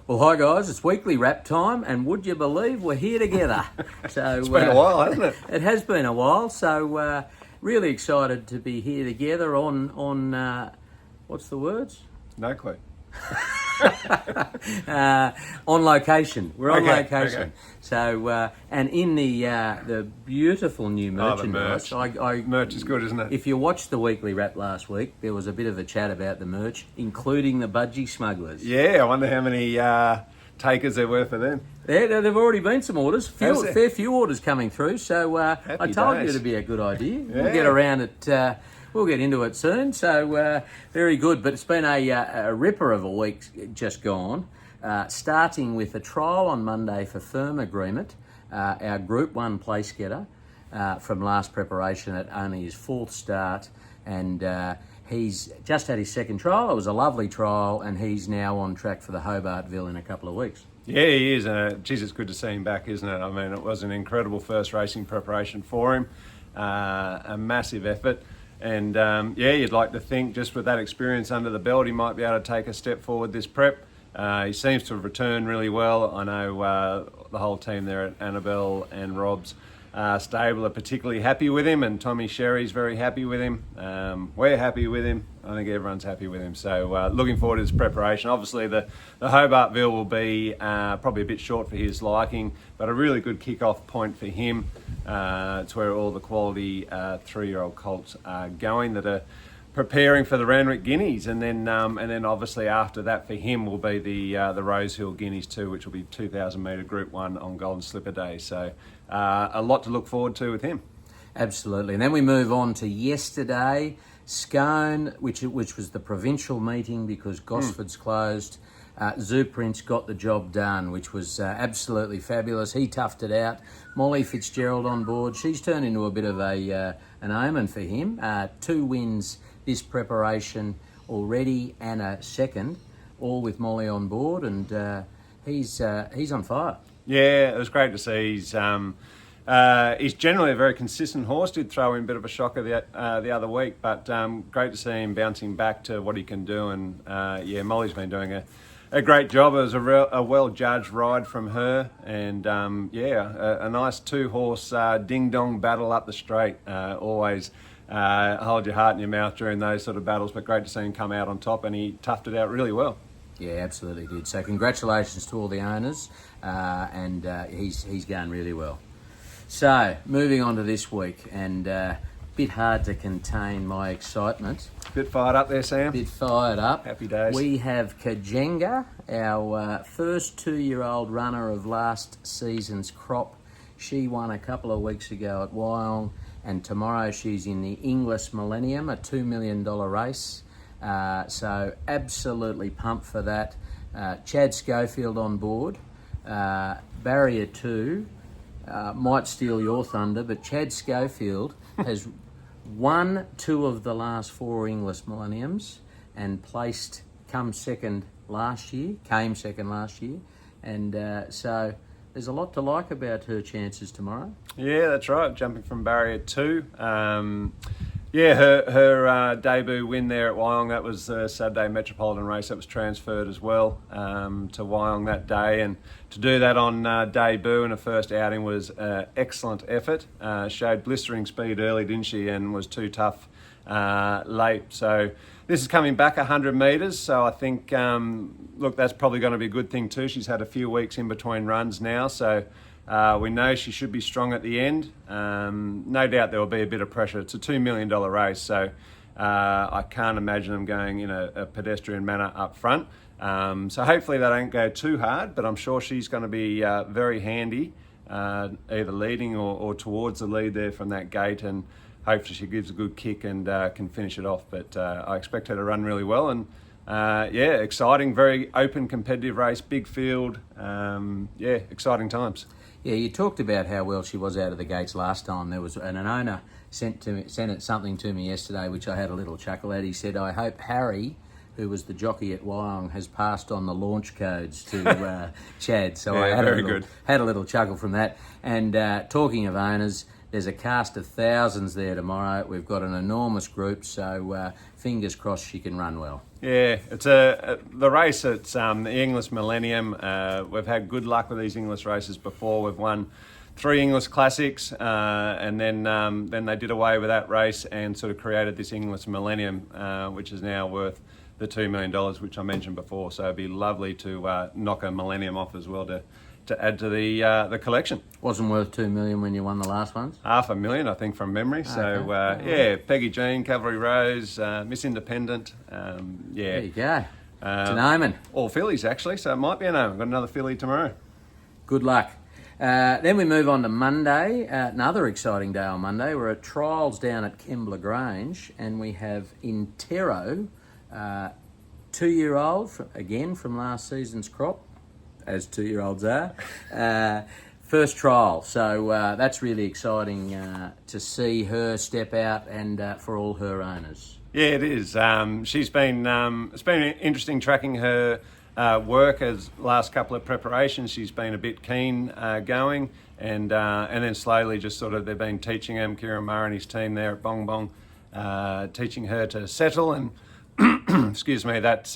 Well, hi guys, it's weekly wrap time, and would you believe we're here together? So It's been a while, hasn't it? It has been a while. So really excited to be here together on what's the words? No clue. On location. We're on Okay, location. okay. So and in the beautiful new merchandise. merch. Merch is good, isn't it? If you watched the weekly wrap last week, there was a bit of a chat about the merch, including the budgie smugglers. Yeah, I wonder how many takers there were for them. There've already been some orders, Has there? fair few orders coming through. So I told you days. it'd be a good idea. Yeah. We'll get around it. We'll get into it soon. So very good. But it's been a ripper of a week just gone. Starting with a trial on Monday for Firm Agreement, our Group 1 place getter from last preparation at only his fourth start. And he's just had his second trial. It was a lovely trial, and he's now on track for the Hobartville in a couple of weeks. Yeah, he is. Geez, it's good to see him back, isn't it? I mean, it was an incredible first racing preparation for him. A massive effort. And you'd like to think just with that experience under the belt, he might be able to take a step forward this prep. He seems to have returned really well. I know the whole team there at Annabelle and Rob's stable are particularly happy with him, and Tommy Sherry's very happy with him. We're happy with him. I think everyone's happy with him. So looking forward to his preparation. Obviously, the Hobartville will be probably a bit short for his liking, but a really good kick-off point for him. It's where all the quality 3-year-old colts are going that are preparing for the Randwick Guineas, and then obviously after that for him will be the Rosehill Guineas too, which will be 2,000 metre Group 1 on Golden Slipper Day. So a lot to look forward to with him. Absolutely. And then we move on to yesterday, Scone, which was the provincial meeting because Gosford's closed. Zoo Prince got the job done, which was absolutely fabulous. He toughed it out. Molly Fitzgerald on board. She's turned into a bit of an omen for him. 2 wins this preparation already and a second, all with Molly on board, and he's on fire. Yeah, it was great to see. He's generally a very consistent horse. Did throw in a bit of a shocker the other week, but great to see him bouncing back to what he can do. And Molly's been doing a great job. It was a well-judged ride from her, and a nice 2-horse ding-dong battle up the straight. Always hold your heart in your mouth during those sort of battles, but great to see him come out on top, and he toughed it out really well. Yeah, absolutely did. So congratulations to all the owners, and he's going really well. So moving on to this week, and bit hard to contain my excitement. Bit fired up there, Sam? Bit fired up. Happy days. We have Kajenga, our first 2-year-old runner of last season's crop. She won a couple of weeks ago at Wyong, and tomorrow she's in the Inglis Millennium, a $2 million race. So absolutely pumped for that. Chad Schofield on board. Barrier 2 might steal your thunder, but Chad Schofield has won 2 of the last 4 Inglis Millenniums and came second last year, and so there's a lot to like about her chances tomorrow. Yeah, that's right. Jumping from Barrier 2. Her debut win there at Wyong, that was the Saturday Metropolitan race that was transferred as well to Wyong that day. And to do that on debut in a first outing was an excellent effort. Showed blistering speed early, didn't she, and was too tough late. So this is coming back 100 metres, so I think, that's probably going to be a good thing too. She's had a few weeks in between runs now, so we know she should be strong at the end. No doubt there will be a bit of pressure. It's a $2 million race, so I can't imagine them going in a pedestrian manner up front. So hopefully they don't go too hard, but I'm sure she's going to be very handy, either leading or towards the lead there from that gate, and hopefully she gives a good kick and can finish it off. But I expect her to run really well, and exciting, very open, competitive race, big field. Exciting times. Yeah, you talked about how well she was out of the gates last time. There was an owner sent something to me yesterday, which I had a little chuckle at. He said, "I hope Harry, who was the jockey at Wyong, has passed on the launch codes to Chad." So I had a little chuckle from that. And talking of owners, there's a cast of thousands there tomorrow. We've got an enormous group, so fingers crossed she can run well. Yeah, it's the race. It's the English Millennium. We've had good luck with these English races before. We've won 3 English Classics, and then they did away with that race and sort of created this English Millennium, which is now worth the $2 million, which I mentioned before. So it'd be lovely to knock a Millennium off as well to add to the collection. Wasn't worth $2 million when you won the last ones? $500,000, I think, from memory. So yeah, Peggy Jean, Cavalry Rose, Miss Independent. Yeah, there you go. It's an omen. All fillies actually, so it might be an omen. Got another filly tomorrow. Good luck. Then we move on to Monday, another exciting day on Monday. We're at trials down at Kembla Grange, and we have Intero, 2-year-old, again from last season's crop, as 2-year-olds are. First trial, so that's really exciting to see her step out and for all her owners. Yeah, it is. She's been it's been interesting tracking her work as last couple of preparations. She's been a bit keen going, and then slowly just sort of they've been teaching him, Kieran Murray and his team there at Bong Bong, teaching her to settle and. Excuse me, that's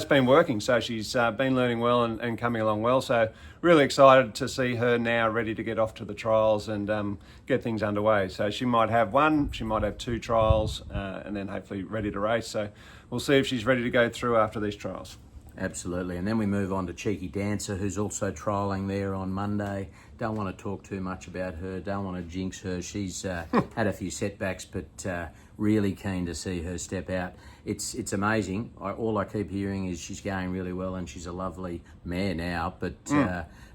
been working. So she's been learning well and coming along well. So really excited to see her now ready to get off to the trials and get things underway. So she might have 1, she might have 2 trials, and then hopefully ready to race. So we'll see if she's ready to go through after these trials. Absolutely. And then we move on to Cheeky Dancer, who's also trialling there on Monday. Don't want to talk too much about her. Don't want to jinx her. She's had a few setbacks, but really keen to see her step out. It's amazing. All I keep hearing is she's going really well, and she's a lovely mare now. But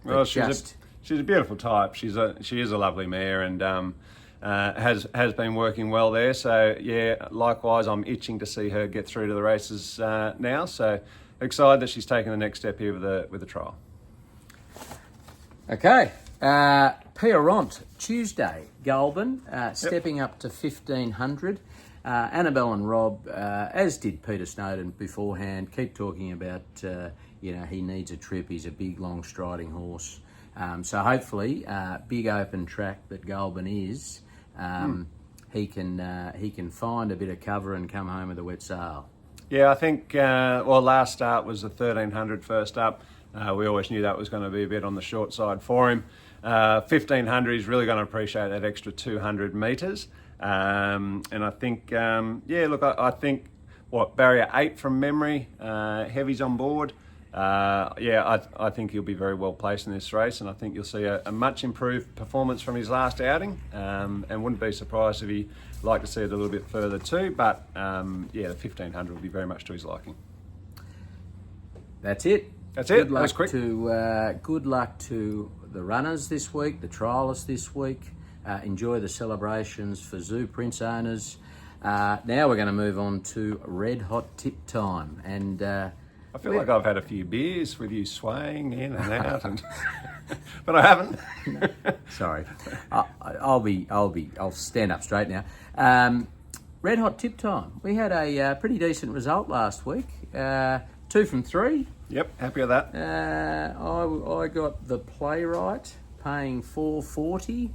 well, she's a beautiful type. She is a lovely mare, and has been working well there. So yeah, likewise, I'm itching to see her get through to the races now. So excited that she's taken the next step here with the trial. Okay. Pierront, Tuesday, Goulburn, stepping up to 1,500. Annabelle and Rob, as did Peter Snowden beforehand, keep talking about, he needs a trip. He's a big, long striding horse. So hopefully, big open track that Goulburn is, he can find a bit of cover and come home with a wet sail. Yeah, I think, last start was the 1,300 first up. We always knew that was going to be a bit on the short side for him. 1,500, he's really going to appreciate that extra 200 metres. And I think, I think, barrier 8 from memory, Heavy's on board. I think he'll be very well placed in this race, and I think you'll see a much improved performance from his last outing, and wouldn't be surprised if he'd like to see it a little bit further too, but the 1,500 will be very much to his liking. That's it. That's it. That was quick. Good luck to the runners this week, the trialists this week. Enjoy the celebrations for Zoo Prince owners. Now we're going to move on to Red Hot Tip time, and I feel like I've had a few beers with you swaying in and out, but I haven't. No, sorry, I'll stand up straight now. Red Hot Tip time. We had a pretty decent result last week. 2 from 3. Yep, happy with that. I got the Playwright paying $4.40.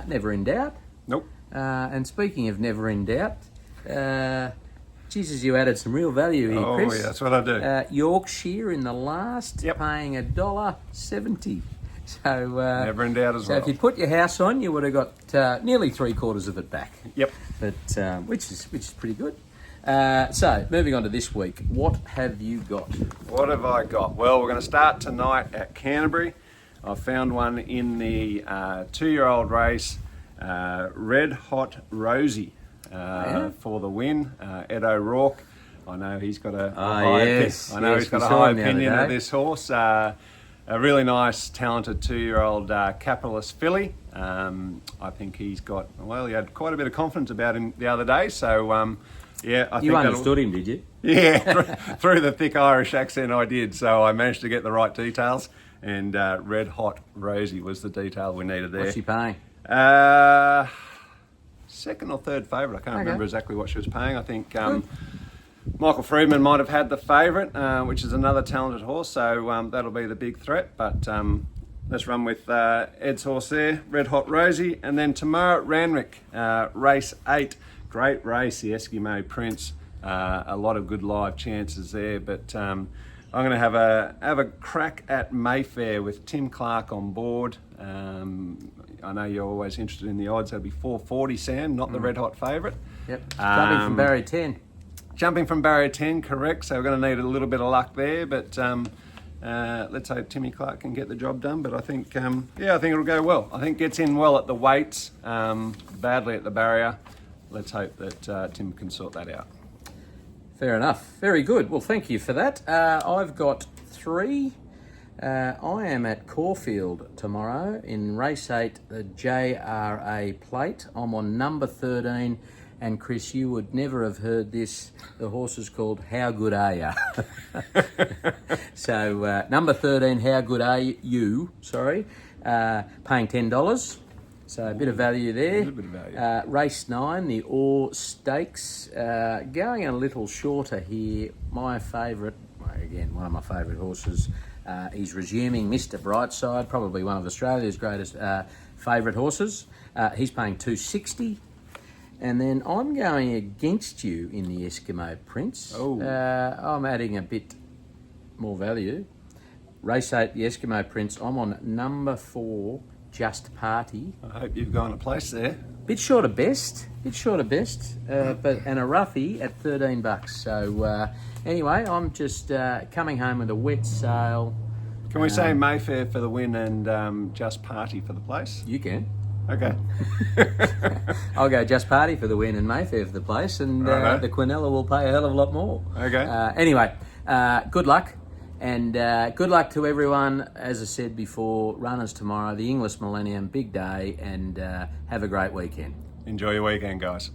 Never in doubt. Nope. And speaking of never in doubt, Jesus, you added some real value here, Chris. Oh yeah, that's what I do. Yorkshire in the last, paying $1.70. So never in doubt as well. So if you put your house on, you would have got nearly 3/4 of it back. Yep. But which is pretty good. So moving on to this week, what have you got? What have I got? Well, we're going to start tonight at Canterbury. I found one in the 2-year-old race, Red Hot Rosie, for the win. Ed O'Rourke. I know he's got a high opinion of this horse. A really nice, talented 2-year-old capitalist filly. I think he had quite a bit of confidence about him the other day. So, I think you understood him, did you? Yeah, through the thick Irish accent I did. So I managed to get the right details. And Red Hot Rosie was the detail we needed there. What's she paying? Second or third favourite. I can't remember exactly what she was paying. I think Michael Friedman might have had the favourite, which is another talented horse. So that'll be the big threat. But Let's run with Ed's horse there, Red Hot Rosie. And then tomorrow at Randwick, race 8. Great race, the Eskimo Prince. A lot of good live chances there, but I'm going to have a crack at Mayfair with Tim Clark on board. I know you're always interested in the odds. That'll be 440, Sam, not the red hot favourite. Yep, jumping from barrier 10. Jumping from barrier 10, correct. So we're going to need a little bit of luck there, but let's hope Timmy Clark can get the job done. But I think, I think it'll go well. I think gets in well at the weights, badly at the barrier. Let's hope that Tim can sort that out. Fair enough. Very good. Well, thank you for that. I've got 3. I am at Caulfield tomorrow in race 8, the JRA plate. I'm on number 13, and Chris, you would never have heard this. The horse is called How Good Are Ya? So number 13, How Good Are You? Sorry, paying $10. So a bit of value there. A bit of value. Race 9, the Orr Stakes, going a little shorter here. My favourite, again, one of my favourite horses. He's resuming Mr. Brightside, probably one of Australia's greatest favourite horses. He's paying $260. And then I'm going against you in the Eskimo Prince. Oh. I'm adding a bit more value. Race 8, the Eskimo Prince. I'm on number 4, Just Party. I hope you've gone a place there. Bit short of best, but and a roughie at $13. So anyway, I'm just coming home with a wet sail. Can we say Mayfair for the win and Just Party for the place? You can. Okay. I'll go Just Party for the win and Mayfair for the place, and Righto. the Quinella will pay a hell of a lot more. Okay. Anyway, good luck. And good luck to everyone. As I said before, runners tomorrow, the English Millennium, big day, and have a great weekend. Enjoy your weekend, guys.